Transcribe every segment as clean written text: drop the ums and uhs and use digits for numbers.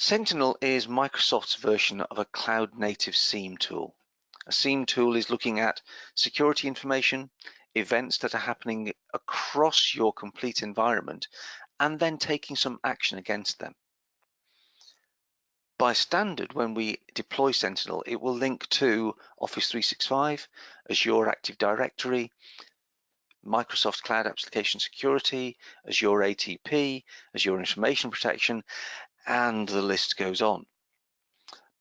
Sentinel is Microsoft's version of a cloud-native SIEM tool. A SIEM tool is looking at security information, events that are happening across your complete environment, and then taking some action against them. By standard, when we deploy Sentinel, it will link to Office 365, Azure Active Directory, Microsoft Cloud Application Security, Azure ATP, Azure Information Protection, and the list goes on.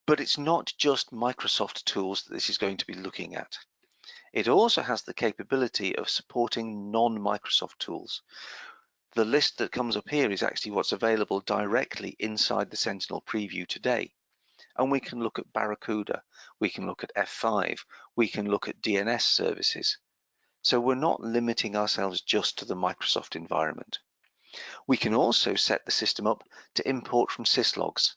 But it's not just Microsoft tools that this is going to be looking at. It also has the capability of supporting non-Microsoft tools. The list that comes up here is actually what's available directly inside the Sentinel preview today. And we can look at Barracuda, we can look at F5, we can look at DNS services. So we're not limiting ourselves just to the Microsoft environment. We can also set the system up to import from syslogs.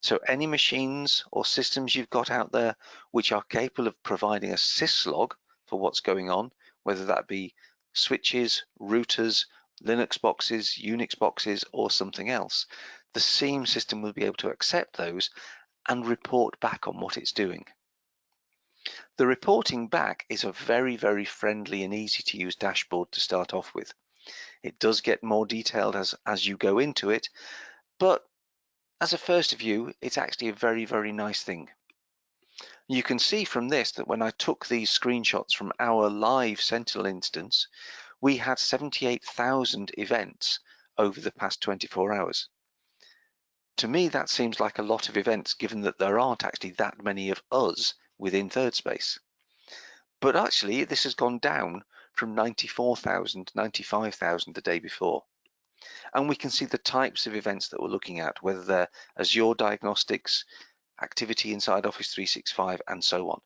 So any machines or systems you've got out there which are capable of providing a syslog for what's going on, whether that be switches, routers, Linux boxes, Unix boxes, or something else, the SIEM system will be able to accept those and report back on what it's doing. The reporting back is a very, very friendly and easy to use dashboard to start off with. It does get more detailed as you go into it, but as a first view, it's actually a very, very nice thing. You can see from this that when I took these screenshots from our live Sentinel instance, we had 78,000 events over the past 24 hours. To me, that seems like a lot of events, given that there aren't actually that many of us within ThirdSpace. But actually, this has gone down from 94,000, 95,000 the day before. And we can see the types of events that we're looking at, whether they're Azure diagnostics, activity inside Office 365, and so on.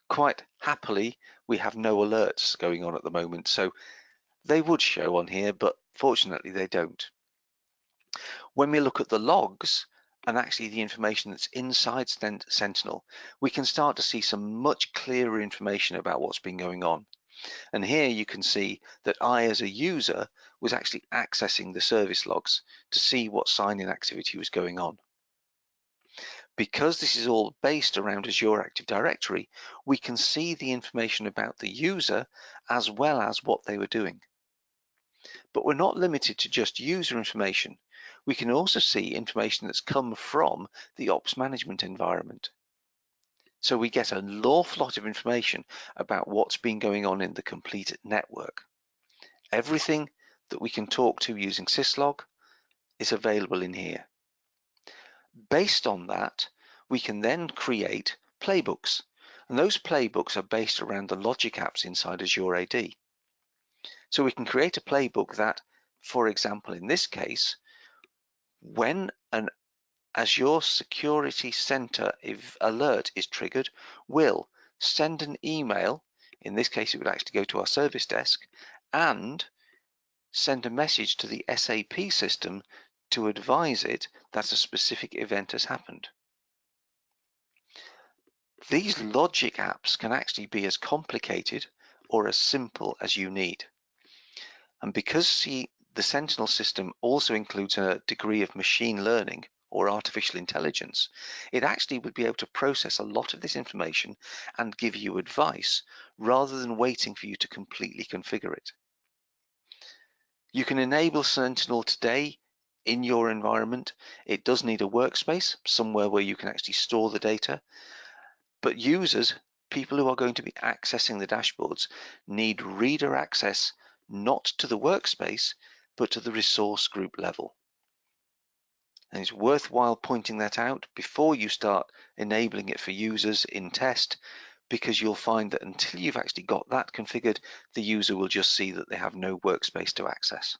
Quite happily, we have no alerts going on at the moment, so they would show on here, but fortunately they don't. When we look at the logs and actually the information that's inside Sentinel, we can start to see some much clearer information about what's been going on. And here you can see that I, as a user, was actually accessing the service logs to see what sign-in activity was going on. Because this is all based around Azure Active Directory, we can see the information about the user as well as what they were doing. But we're not limited to just user information. We can also see information that's come from the ops management environment. So we get an awful lot of information about what's been going on in the complete network. Everything that we can talk to using syslog is available in here. Based on that, we can then create playbooks. And those playbooks are based around the logic apps inside Azure AD. So we can create a playbook that, for example, in this case, when an Azure Security Center alert is triggered, will send an email. In this case, it would actually go to our service desk and send a message to the SAP system to advise it that a specific event has happened. These logic apps can actually be as complicated or as simple as you need. And because the Sentinel system also includes a degree of machine learning or artificial intelligence, it actually would be able to process a lot of this information and give you advice rather than waiting for you to completely configure it. You can enable Sentinel today in your environment. It does need a workspace, somewhere where you can actually store the data. But users, people who are going to be accessing the dashboards, need reader access not to the workspace, but to the resource group level. And it's worthwhile pointing that out before you start enabling it for users in test, because you'll find that until you've actually got that configured, the user will just see that they have no workspace to access.